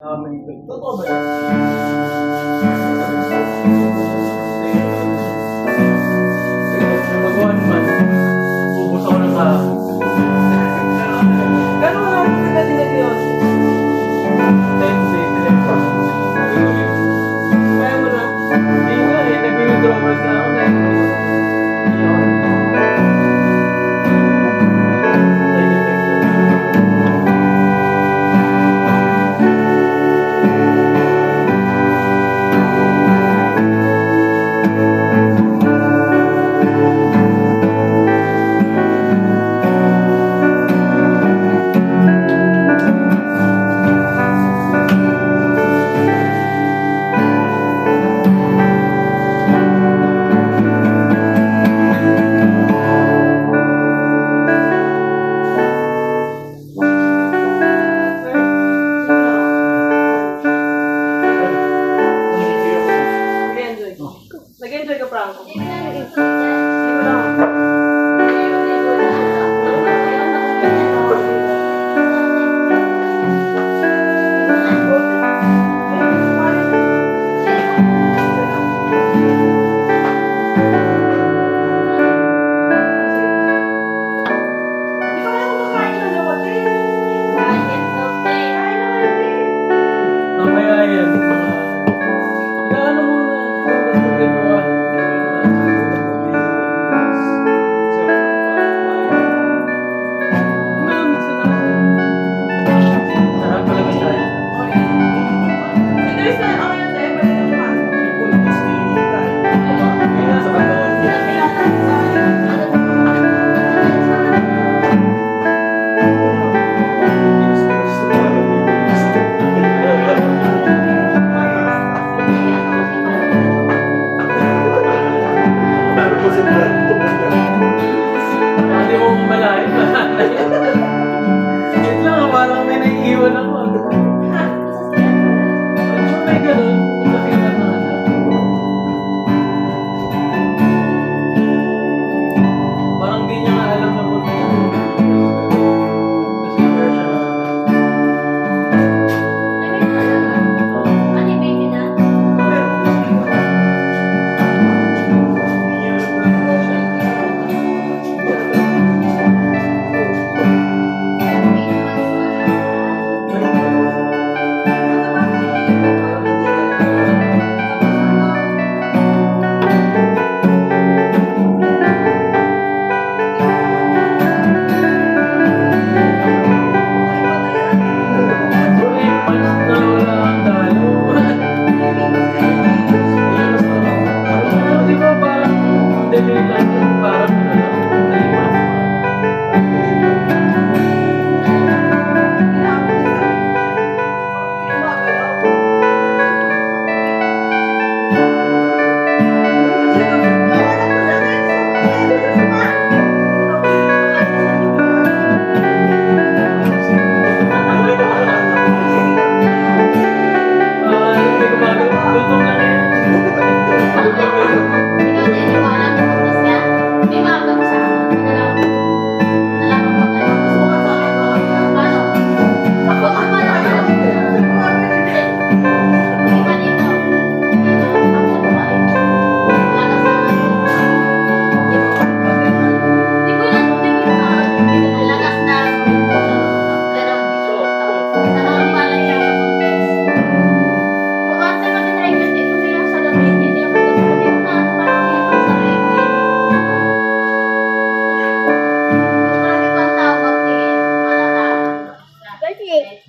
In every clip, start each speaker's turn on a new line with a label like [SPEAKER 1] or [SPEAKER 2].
[SPEAKER 1] Totoo ba yan? Nagawa naman. Ubus ako ng kahoy. Gano'n nga sila yun? 10 days sila. Kaya mo na. Hindi nga eh. Nag-withdrawals na ako dahil nag-enjoy ka, Franco? Mamaya yan. Ano mo na? Hindi mo malalim. Yun lang, parang may naiiwan ako. May ganun. Parang di niya nga alam na punta niya. Kasi version na.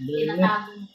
[SPEAKER 2] Tinatago